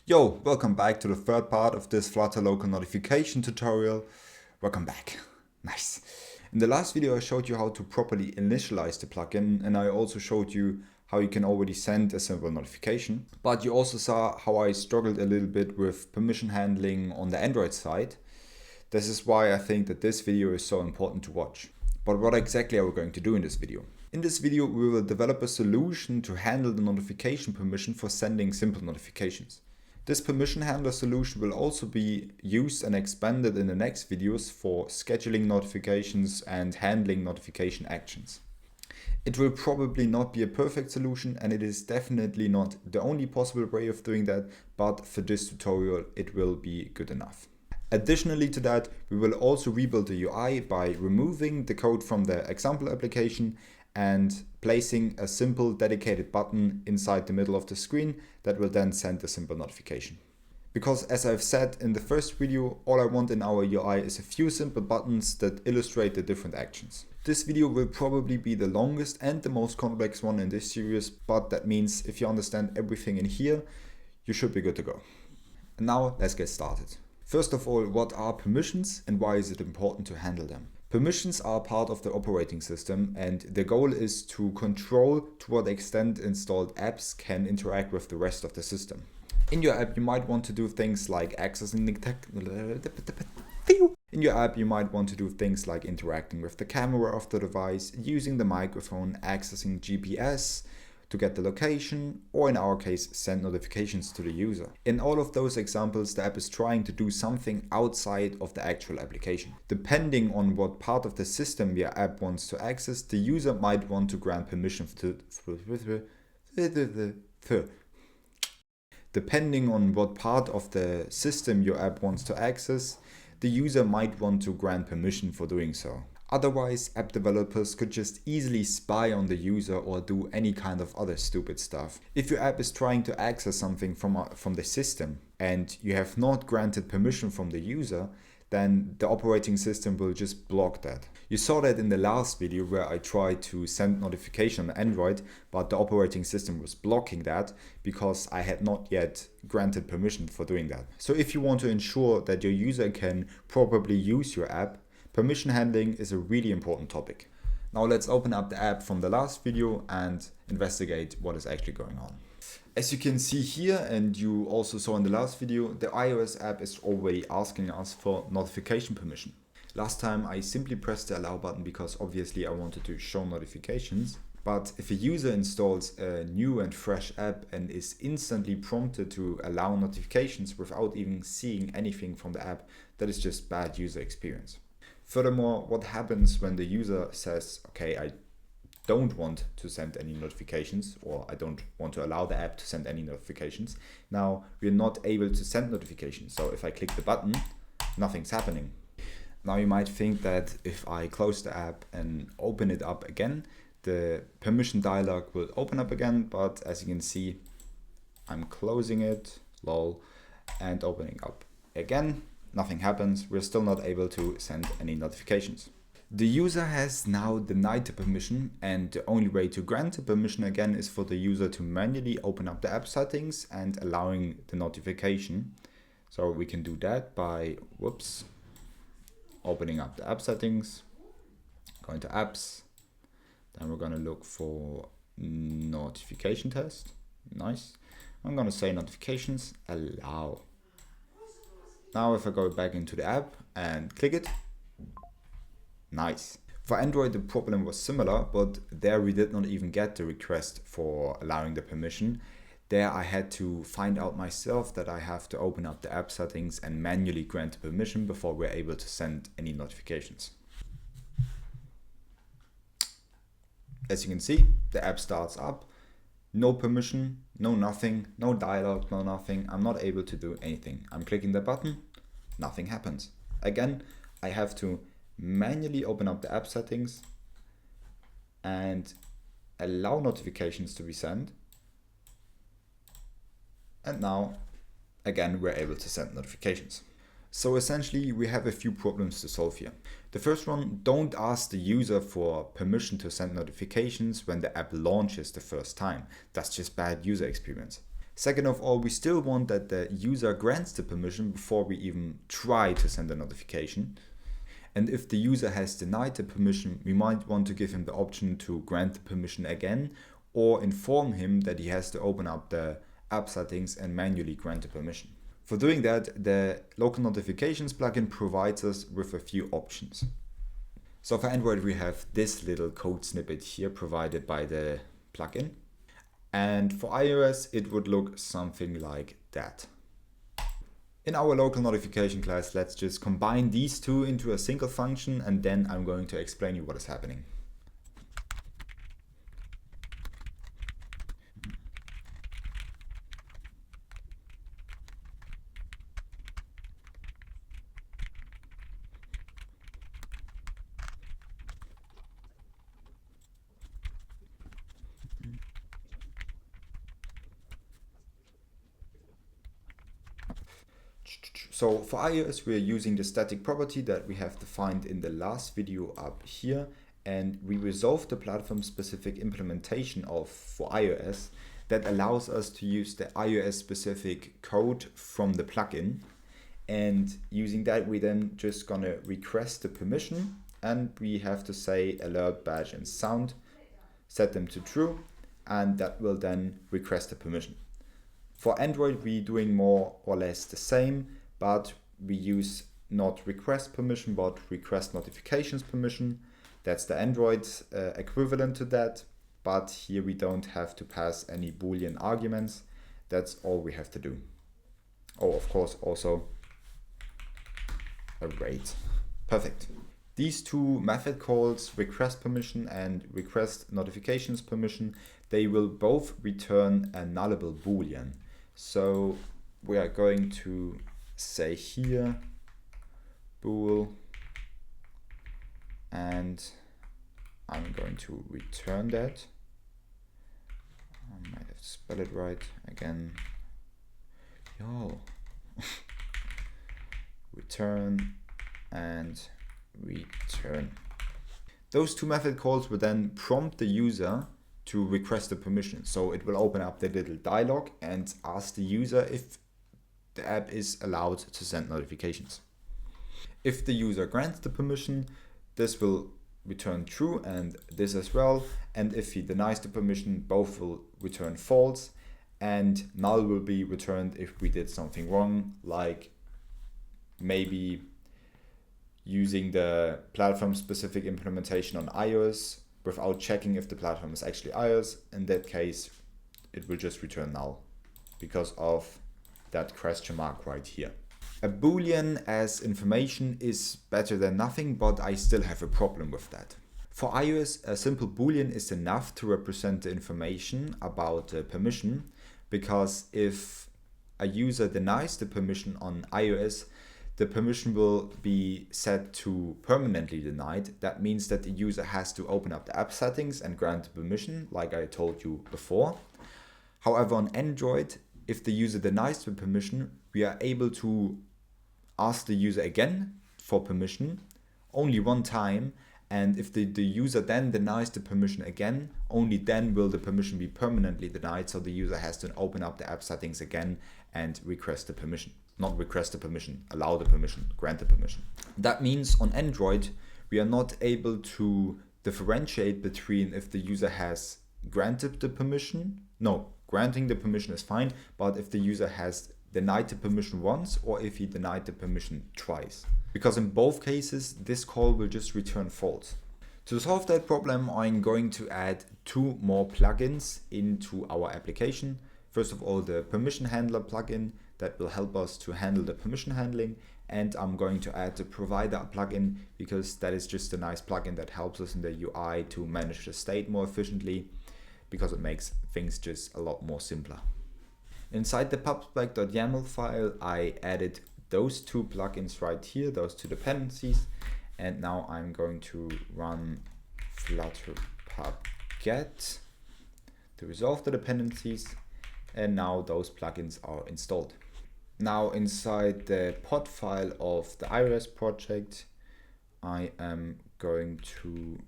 Yo, welcome back to the third part of this Flutter local notification tutorial. Welcome back. Nice. In the last video I showed you how to properly initialize the plugin, and I also showed you how you can already send a simple notification. But you also saw how I struggled a little bit with permission handling on the Android side. This is why I think that this video is so important to watch. But what exactly are we going to do in this video? In this video we will develop a solution to handle the notification permission for sending simple notifications. This permission handler solution will also be used and expanded in the next videos for scheduling notifications and handling notification actions. It will probably not be a perfect solution, and it is definitely not the only possible way of doing that, but for this tutorial it will be good enough. Additionally to that, we will also rebuild the UI by removing the code from the example application and placing a simple dedicated button inside the middle of the screen that will then send a simple notification. Because as I've said in the first video, all I want in our UI is a few simple buttons that illustrate the different actions. This video will probably be the longest and the most complex one in this series, but that means if you understand everything in here, you should be good to go. And now let's get started. First of all, what are permissions and why is it important to handle them? Permissions are part of the operating system, and the goal is to control to what extent installed apps can interact with the rest of the system. In your app, you might want to do things like accessing interacting with the camera of the device, using the microphone, accessing GPS to get the location, or in our case, send notifications to the user. In all of those examples, the app is trying to do something outside of the actual application. Depending on what part of the system your app wants to access, the user might want to grant permission Depending on what part of the system your app wants to access, the user might want to grant permission for doing so. Otherwise, app developers could just easily spy on the user or do any kind of other stupid stuff. If your app is trying to access something from the system and you have not granted permission from the user, then the operating system will just block that. You saw that in the last video where I tried to send notification on Android, but the operating system was blocking that because I had not yet granted permission for doing that. So if you want to ensure that your user can properly use your app, permission handling is a really important topic. Now let's open up the app from the last video and investigate what is actually going on. As you can see here, and you also saw in the last video, the iOS app is already asking us for notification permission. Last time I simply pressed the allow button because obviously I wanted to show notifications. But if a user installs a new and fresh app and is instantly prompted to allow notifications without even seeing anything from the app, that is just bad user experience. Furthermore, what happens when the user says, okay, I don't want to send any notifications, or I don't want to allow the app to send any notifications. Now we're not able to send notifications. So if I click the button, nothing's happening. Now you might think that if I close the app and open it up again, the permission dialog will open up again. But as you can see, I'm closing it, lol, and opening up again. Nothing happens. We're still not able to send any notifications. The user has now denied the permission, and the only way to grant the permission again is for the user to manually open up the app settings and allowing the notification. So we can do that by opening up the app settings, going to apps, then we're going to look for notification test. Nice. I'm going to say notifications, allow. Now if I go back into the app and click it, nice. For Android the problem was similar, but there we did not even get the request for allowing the permission. There I had to find out myself that I have to open up the app settings and manually grant the permission before we're able to send any notifications. As you can see, the app starts up. No permission, no nothing, no dialog, no nothing. I'm not able to do anything. I'm clicking the button, nothing happens. Again, I have to manually open up the app settings and allow notifications to be sent. And now, again, we're able to send notifications. So essentially we have a few problems to solve here. The first one, don't ask the user for permission to send notifications when the app launches the first time. That's just bad user experience. Second of all, we still want that the user grants the permission before we even try to send a notification. And if the user has denied the permission, we might want to give him the option to grant the permission again or inform him that he has to open up the app settings and manually grant the permission. For doing that, the local notifications plugin provides us with a few options. So for Android, we have this little code snippet here provided by the plugin. And for iOS, it would look something like that. In our local notification class, let's just combine these two into a single function, and then I'm going to explain you what is happening. So for iOS, we're using the static property that we have defined in the last video up here, and we resolved the platform-specific implementation for iOS that allows us to use the iOS-specific code from the plugin. And using that, we then just gonna request the permission, and we have to say alert, badge, and sound, set them to true, and that will then request the permission. For Android, we're doing more or less the same, but we use not request permission, but request notifications permission. That's the Android equivalent to that, but here we don't have to pass any Boolean arguments. That's all we have to do. Oh, of course, also a rate. Perfect. These two method calls, request permission and request notifications permission, they will both return a nullable Boolean. So we are going to say here bool, and I'm going to return that. I might have to spell it right again. Yo. Return and return. Those two method calls will then prompt the user to request the permission. So it will open up the little dialog and ask the user if the app is allowed to send notifications. If the user grants the permission, this will return true and this as well. And if he denies the permission, both will return false, and null will be returned if we did something wrong, like maybe using the platform specific implementation on iOS without checking if the platform is actually iOS. In that case, it will just return null because of that question mark right here. A Boolean as information is better than nothing, but I still have a problem with that. For iOS, a simple Boolean is enough to represent the information about permission, because if a user denies the permission on iOS, the permission will be set to permanently denied. That means that the user has to open up the app settings and grant the permission, like I told you before. However, on Android, if the user denies the permission, we are able to ask the user again for permission only one time, and if the user then denies the permission again, only then will the permission be permanently denied, so the user has to open up the app settings again and request the permission. Not request the permission, allow the permission, grant the permission. That means on Android, we are not able to differentiate between if the user has granted the permission. No, granting the permission is fine, but if the user has denied the permission once or if he denied the permission twice. Because in both cases, this call will just return false. To solve that problem, I'm going to add two more plugins into our application. First of all, the permission handler plugin that will help us to handle the permission handling. And I'm going to add the provider plugin because that is just a nice plugin that helps us in the UI to manage the state more efficiently, because it makes things just a lot more simpler. Inside the pubspec.yaml file, I added those two plugins right here, those two dependencies. And now I'm going to run flutter pub-get to resolve the dependencies. And now those plugins are installed. Now inside the pod file of the iOS project, I am going to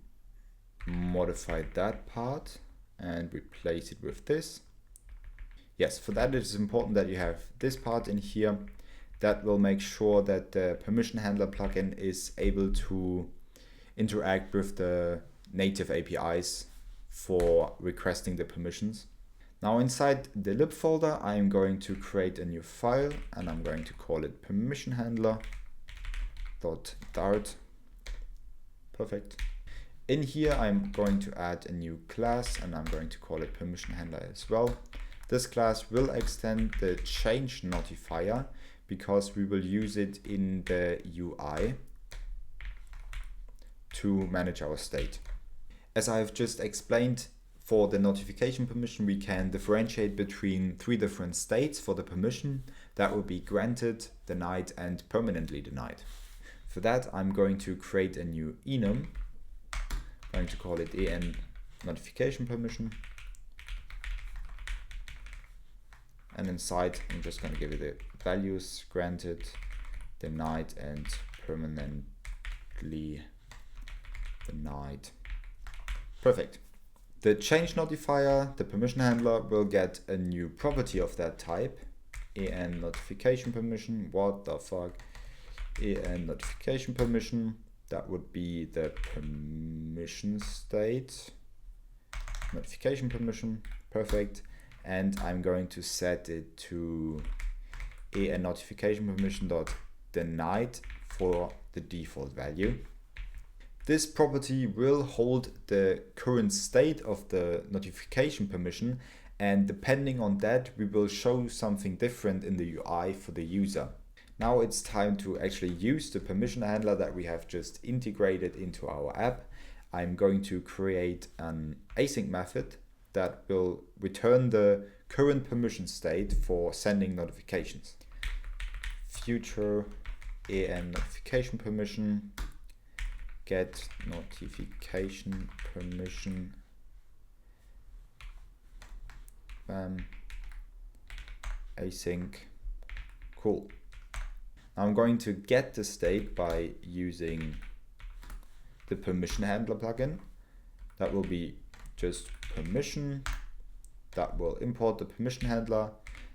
modify that part and replace it with this. Yes, for that it is important that you have this part in here that will make sure that the permission handler plugin is able to interact with the native APIs for requesting the permissions. Now inside the lib folder, I'm going to create a new file and I'm going to call it permission handler.dart. Perfect. In here, I'm going to add a new class and I'm going to call it permission handler as well. This class will extend the change notifier because we will use it in the UI to manage our state. As I've just explained, for the notification permission, we can differentiate between 3 different states for the permission. That will be granted, denied, and permanently denied. For that, I'm going to create a new enum. I'm going to call it en notification permission. And inside, I'm just going to give it the values granted, denied, and permanently denied. Perfect. The change notifier, the permission handler, will get a new property of that type, en notification permission. What the fuck? En notification permission. That would be the permission state. Notification permission. Perfect. And I'm going to set it to en notification permission dot denied for the default value. This property will hold the current state of the notification permission, and depending on that, we will show something different in the UI for the user. Now it's time to actually use the permission handler that we have just integrated into our app. I'm going to create an async method that will return the current permission state for sending notifications. Future en notification permission get notification permission async. Cool. I'm going to get the state by using the permission handler plugin. That will be just permission. That will import the permission handler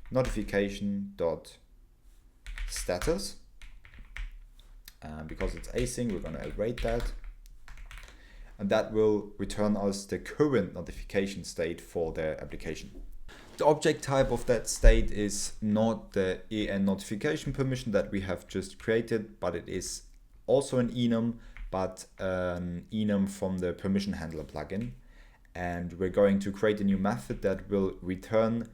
notification dot status. Because it's async, we're going to await that. And that will return us the current notification state for the application. The object type of that state is not the en notification permission that we have just created, but it is also an enum, but an enum from the permission handler plugin. And we're going to create a new method that will return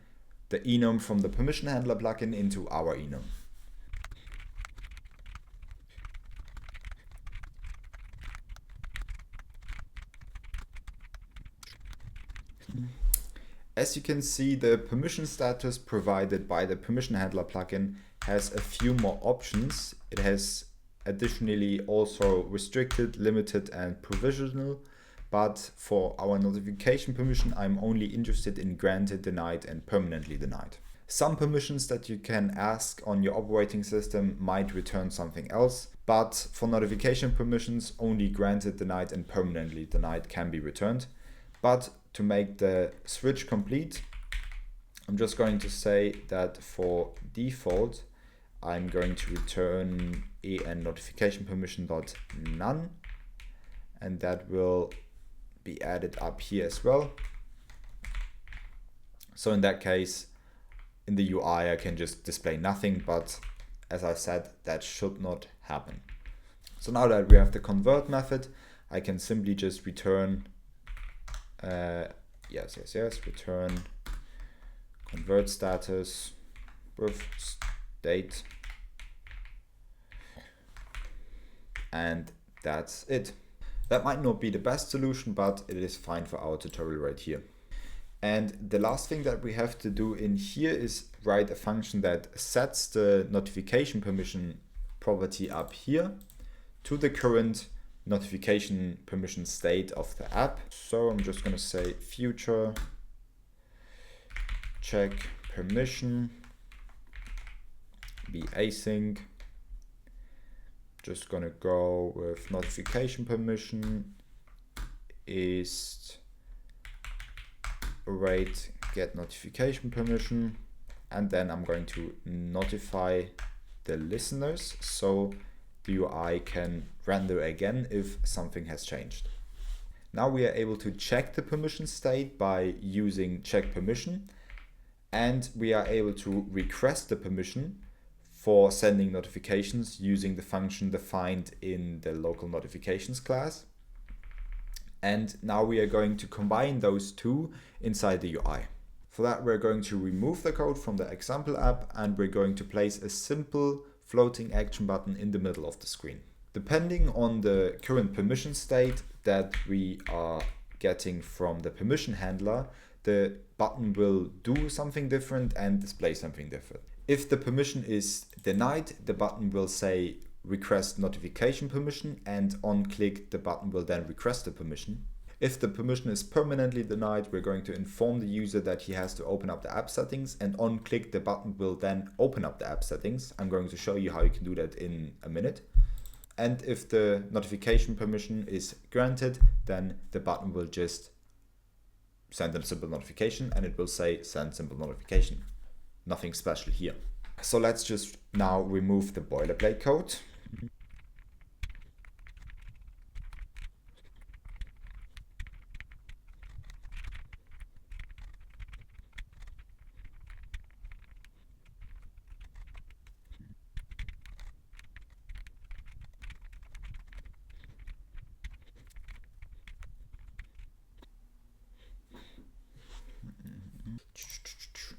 the enum from the permission handler plugin into our enum. As you can see, the permission status provided by the permission handler plugin has a few more options. It has additionally also restricted, limited, and provisional. But for our notification permission, I'm only interested in granted, denied, and permanently denied. Some permissions that you can ask on your operating system might return something else, but for notification permissions, only granted, denied, and permanently denied can be returned. But to make the switch complete, I'm just going to say that for default, I'm going to return en notification permission dot none, and that will be added up here as well. So in that case, in the UI, I can just display nothing, but as I said, that should not happen. So now that we have the convert method, I can simply just return return convert status with state, and that's it. That might not be the best solution, but it is fine for our tutorial right here. And the last thing that we have to do in here is write a function that sets the notification permission property up here to the current notification permission state of the app. So I'm just going to say future check permission be async. Just going to go with notification permission is await get notification permission, and then I'm going to notify the listeners so the UI can render again if something has changed. Now we are able to check the permission state by using check permission, and we are able to request the permission for sending notifications using the function defined in the local notifications class. And now we are going to combine those two inside the UI. For that, we're going to remove the code from the example app, and we're going to place a simple floating action button in the middle of the screen. Depending on the current permission state that we are getting from the permission handler, the button will do something different and display something different. If the permission is denied, the button will say request notification permission, and on click the button will then request the permission. If the permission is permanently denied, we're going to inform the user that he has to open up the app settings, and on click the button will then open up the app settings. I'm going to show you how you can do that in a minute. And if the notification permission is granted, then the button will just send a simple notification, and it will say send simple notification. Nothing special here. So let's just now remove the boilerplate code.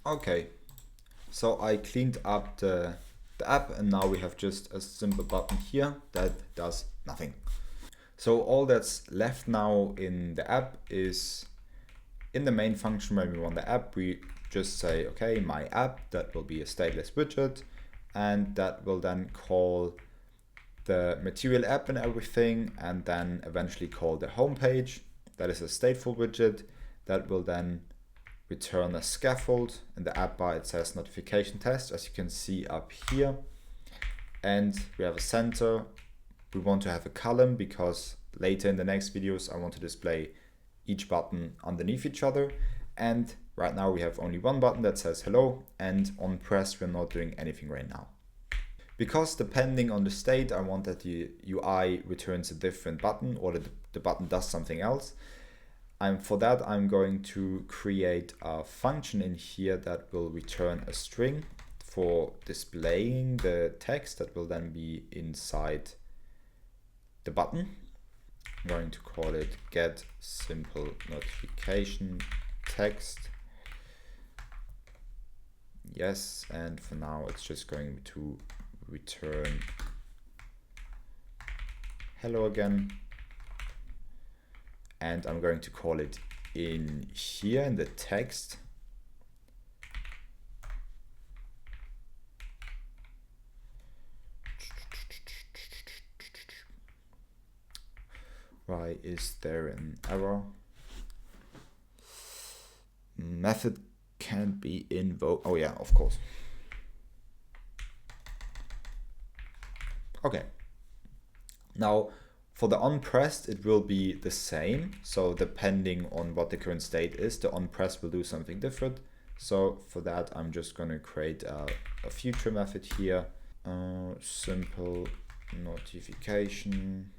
Okay, so I cleaned up the app, and now we have just a simple button here that does nothing. So all that's left now in the app is in the main function. When we run the app, we just say, okay, my app, that will be a stateless widget, and that will then call the material app and everything, and then eventually call the home page. That is a stateful widget that will then return a scaffold. In the app bar it says notification test, as you can see up here, and we have a center. We want to have a column because later in the next videos I want to display each button underneath each other, and right now we have only one button that says hello, and on press we're not doing anything right now. Because depending on the state I want that the UI returns a different button, or that the button does something else. For that, I'm going to create a function in here that will return a string for displaying the text that will then be inside the button. I'm going to call it get simple notification text. Yes, and for now it's just going to return hello again. And I'm going to call it in here in the text. Why is there an error? Method can't be invoked. Oh yeah, of course. Okay. Now, for the onPressed, it will be the same. So depending on what the current state is, the onPressed will do something different. So for that, I'm just going to create a future method here. Simple notification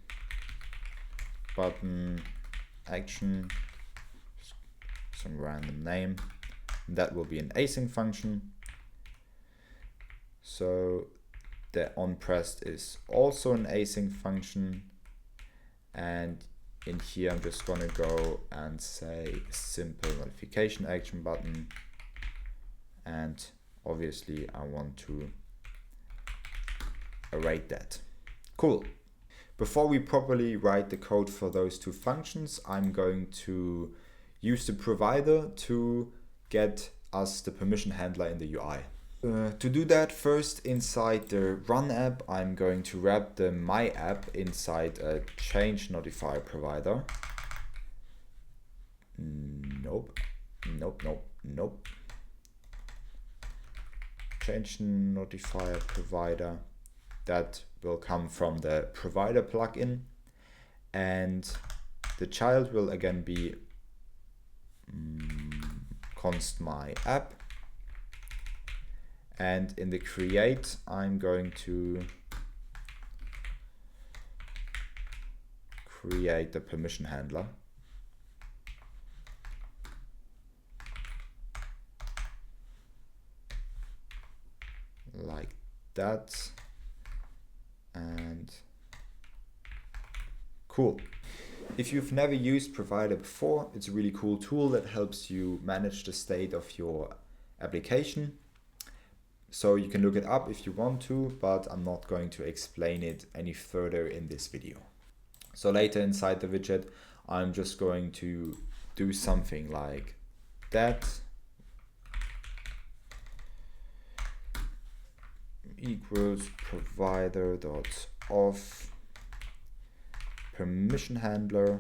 button action, some random name. That will be an async function. So the onPressed is also an async function. And in here, I'm just going to go and say simple notification action button. And obviously, I want to await that. Cool. Before we properly write the code for those two functions, I'm going to use the provider to get us the permission handler in the UI. To do that, first inside the run app, I'm going to wrap the my app inside a change notifier provider. Nope. Change notifier provider. That will come from the provider plugin, and the child will again be const my app, and in the create I'm going to create the permission handler. Like that. And cool. If you've never used Provider before, it's a really cool tool that helps you manage the state of your application. So you can look it up if you want to, but I'm not going to explain it any further in this video. So later inside the widget, I'm just going to do something like that. Equals provider.off permission handler.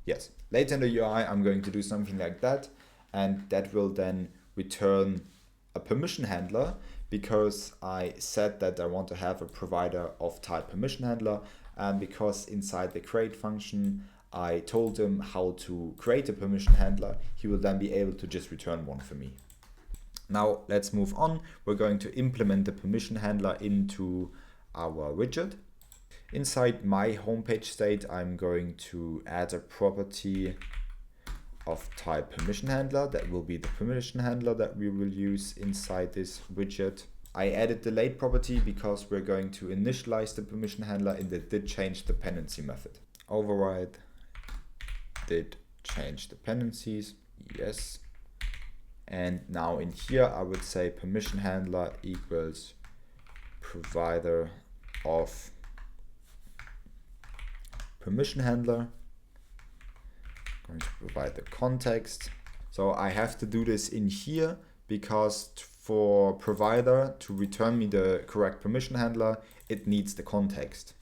Yes, later in the UI I'm going to do something like that, and that will then return a permission handler, because I said that I want to have a provider of type permission handler, and because inside the create function I told him how to create a permission handler, he will then be able to just return one for me. Now let's move on. We're going to implement the permission handler into our widget. Inside my homepage state, I'm going to add a property of type permission handler. That will be the permission handler that we will use inside this widget. I added the late property because we're going to initialize the permission handler in the did change dependency method. Override did change dependencies, yes. And now in here I would say permission handler equals provider of permission handler. I'm going to provide the context. So I have to do this in here because for provider to return me the correct permission handler, it needs the context.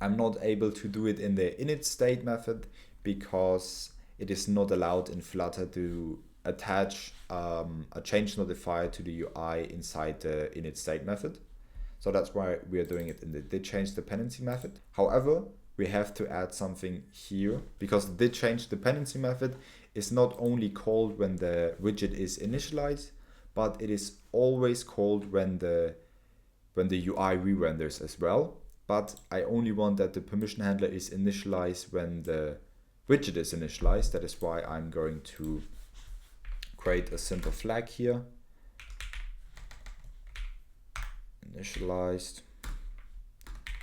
I'm not able to do it in the init state method because it is not allowed in Flutter to attach a change notifier to the UI inside the init state method. So that's why we are doing it in the did change dependency method. However, we have to add something here because the did change dependency method is not only called when the widget is initialized, but it is always called when the UI re-renders as well. But I only want that the permission handler is initialized when the widget is initialized. That is why I'm going to create a simple flag here. Initialized.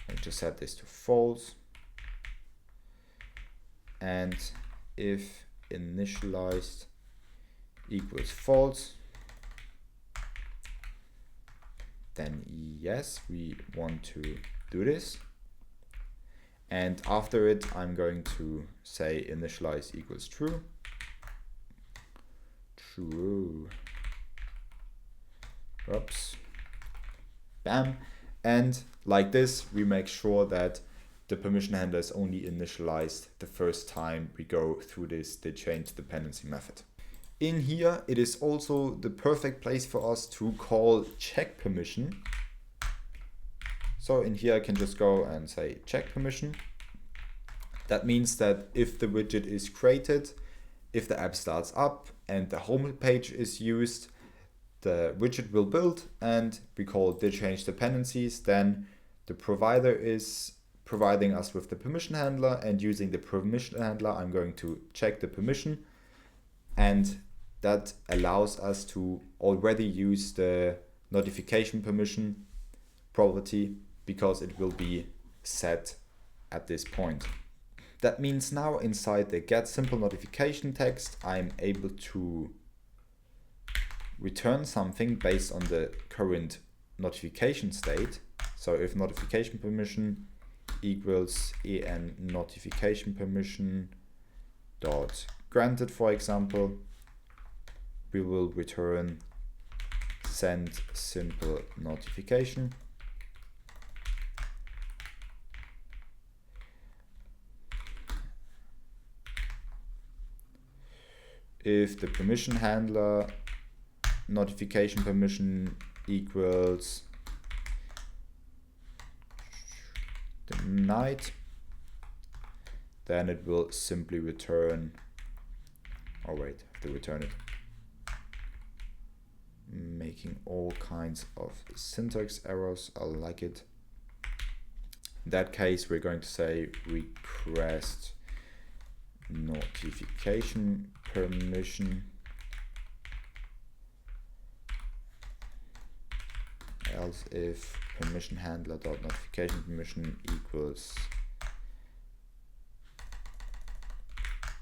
I just set this to false. And if initialized equals false, then yes, we want to do this. And after it, I'm going to say initialize equals true. True. Oops. Bam. And like this, we make sure that the permission handler is only initialized the first time we go through this did change dependency method. In here, it is also the perfect place for us to call check permission. So in here, I can just go and say check permission. That means that if the widget is created, if the app starts up and the home page is used, the widget will build and we call did change dependencies. Then the provider is providing us with the permission handler, and using the permission handler, I'm going to check the permission, and that allows us to already use the notification permission property because it will be set at this point. That means now inside the get simple notification text, I'm able to return something based on the current notification state. So if notification permission equals en notification permission dot granted, for example, we will return send simple notification. If the permission handler notification permission equals denied, then it will simply return, oh wait, I have to return it. Making all kinds of syntax errors, I like it. In that case, we're going to say request notification permission, else if permission handler dot notification permission equals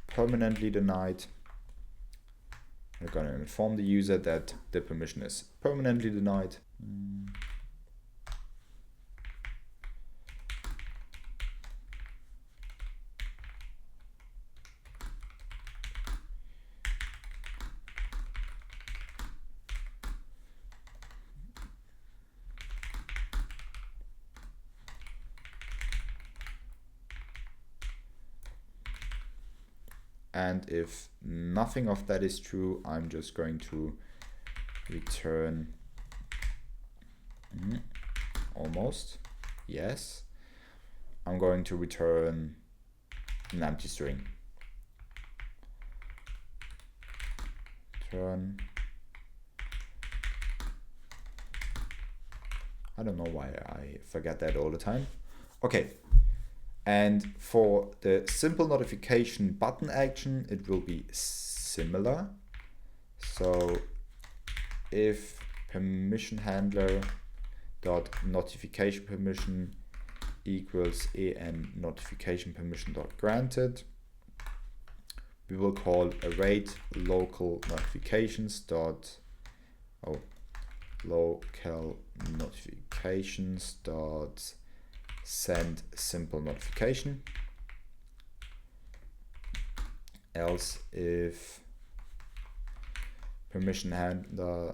permanently denied. We're going to inform the user that the permission is permanently denied. And if nothing of that is true, I'm just going to return almost, yes. I'm going to return an empty string. Return. I don't know why I forget that all the time. Okay. And for the simple notification button action, it will be similar. So if permission handler dot notification permission equals en notification permission dot granted, we will call await local notifications dot local notifications dot send simple notification, else if permission handler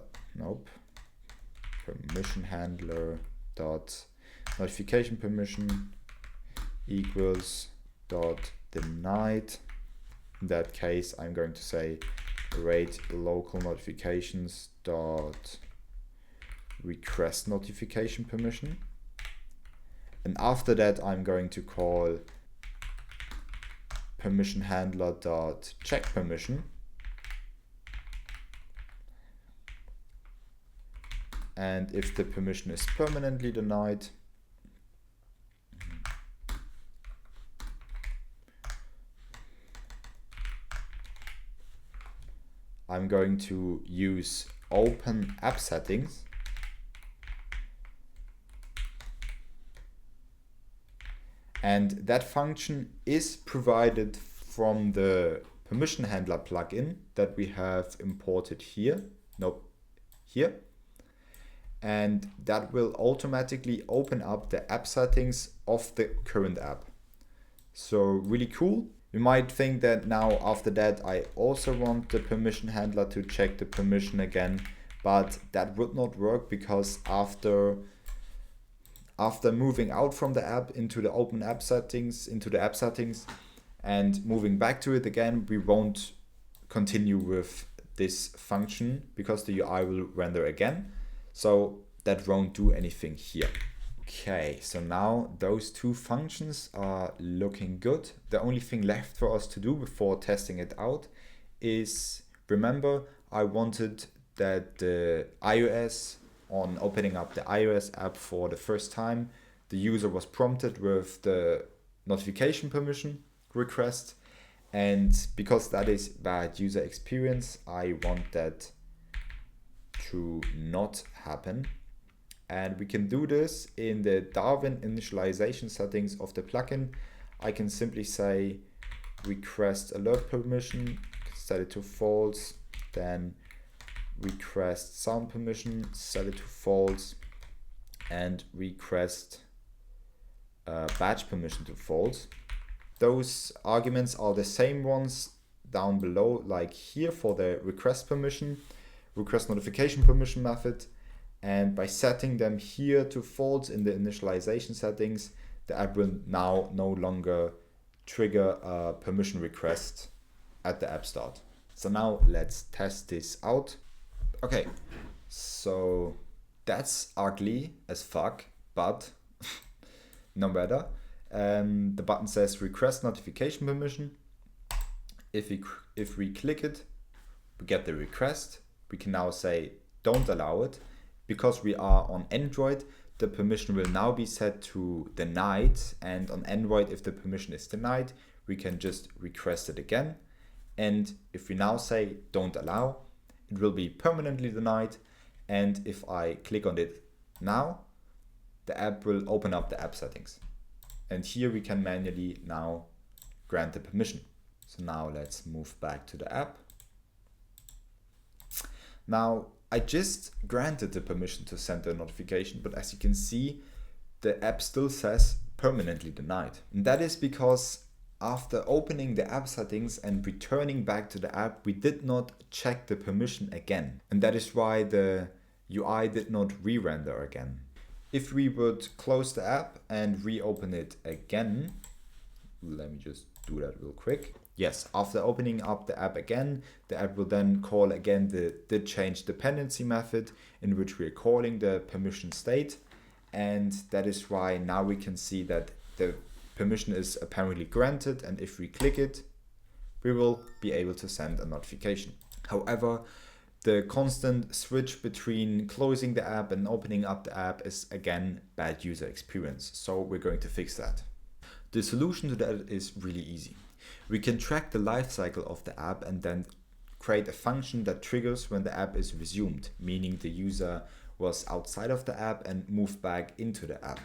permission handler dot notification permission equals dot denied. In that case, I'm going to say await local notifications dot request notification permission. And after that, I'm going to call permission handler dot check permission. And if the permission is permanently denied, I'm going to use open app settings and that function is provided from the permission handler plugin that we have imported here. Here. And that will automatically open up the app settings of the current app. So really cool. You might think that now after that I also want the permission handler to check the permission again, but that would not work because after moving out from the app into the open app settings, and moving back to it again, we won't continue with this function because the UI will render again. So that won't do anything here. Okay, so now those two functions are looking good. The only thing left for us to do before testing it out is, remember, I wanted that the iOS, on opening up the iOS app for the first time, the user was prompted with the notification permission request. And because that is bad user experience, I want that to not happen. And we can do this in the Darwin initialization settings of the plugin. I can simply say request alert permission, set it to false, then request sound permission, set it to false, and request badge permission to false. Those arguments are the same ones down below, like here for the request permission, request notification permission method. And by setting them here to false in the initialization settings, the app will now no longer trigger a permission request at the app start. So now let's test this out. Okay, so that's ugly as fuck, but no matter. The button says request notification permission. If we click it, we get the request. We can now say don't allow it. Because we are on Android, the permission will now be set to denied, and on Android, if the permission is denied, we can just request it again. And if we now say don't allow, it will be permanently denied. And if I click on it now, the app will open up the app settings. And here we can manually now grant the permission. So now let's move back to the app. Now, I just granted the permission to send the notification, but as you can see, the app still says permanently denied. And that is because after opening the app settings and returning back to the app, we did not check the permission again. And that is why the UI did not re-render again. If we would close the app and reopen it again, let me just do that real quick. Yes, after opening up the app again, the app will then call again the change dependency method in which we're calling the permission state. And that is why now we can see that the permission is apparently granted. And if we click it, we will be able to send a notification. However, the constant switch between closing the app and opening up the app is again bad user experience. So we're going to fix that. The solution to that is really easy. We can track the lifecycle of the app and then create a function that triggers when the app is resumed, meaning the user was outside of the app and moved back into the app.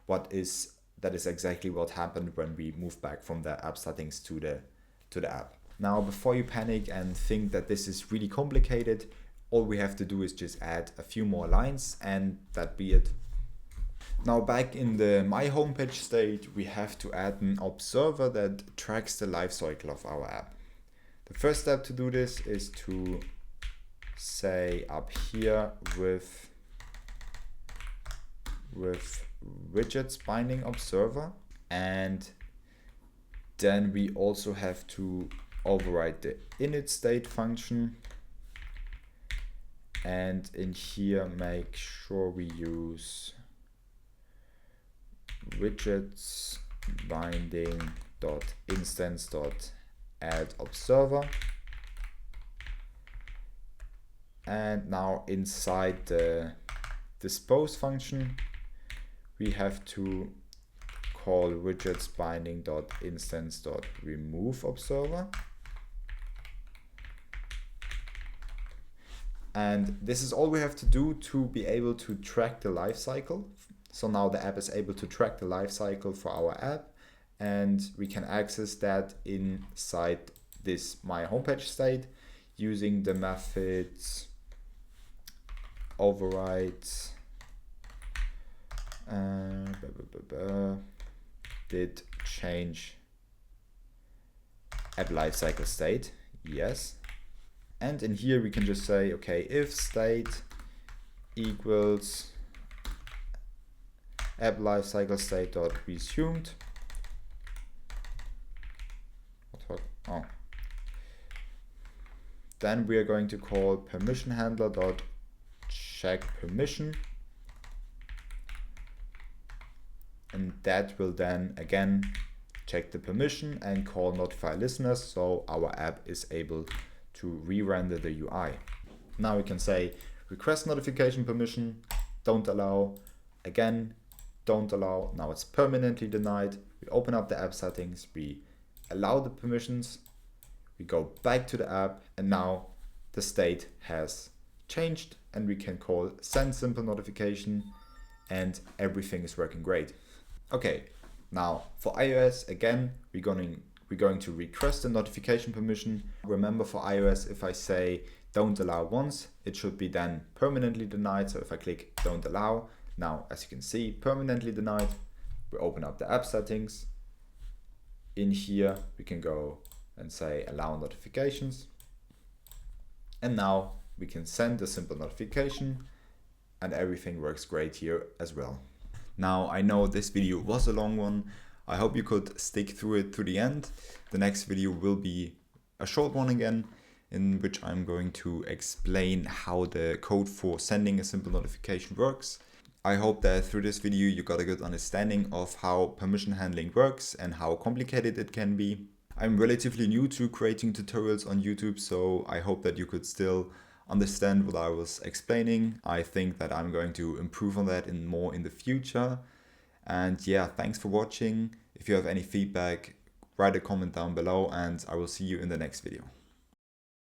That is exactly what happened when we moved back from the app settings to the app. Now, before you panic and think that this is really complicated, all we have to do is just add a few more lines and that be it. Now back in the My Homepage state, we have to add an observer that tracks the lifecycle of our app. The first step to do this is to say up here with widgets binding observer, and then we also have to override the init state function, and in here make sure we use widgets binding dot instance dot add observer. And now inside the dispose function, we have to call widgets binding dot instance dot remove observer. And this is all we have to do to be able to track the lifecycle. So now the app is able to track the lifecycle for our app, and we can access that inside this My Homepage state using the methods override did change app lifecycle state. Yes. And in here we can just say, okay, if state equals app lifecycle state dot resumed. Oh. Then we are going to call permission handler dot check permission, and that will then again check the permission and call notify listeners, so our app is able to re-render the UI. Now we can say request notification permission, don't allow, again, don't allow. Now it's permanently denied. We open up the app settings, we allow the permissions, we go back to the app, and now the state has changed and we can call send simple notification and everything is working great. Okay, now for iOS, again, we're going to request a notification permission. Remember, for iOS, if I say don't allow once, it should be then permanently denied. So if I click don't allow, now as you can see, permanently denied. We open up the app settings. In here, we can go and say allow notifications. And now we can send a simple notification and everything works great here as well. Now, I know this video was a long one. I hope you could stick through it to the end. The next video will be a short one again, in which I'm going to explain how the code for sending a simple notification works. I hope that through this video you got a good understanding of how permission handling works and how complicated it can be. I'm relatively new to creating tutorials on YouTube, so I hope that you could still understand what I was explaining. I think that I'm going to improve on that more in the future. And yeah, thanks for watching. If you have any feedback, write a comment down below, and I will see you in the next video.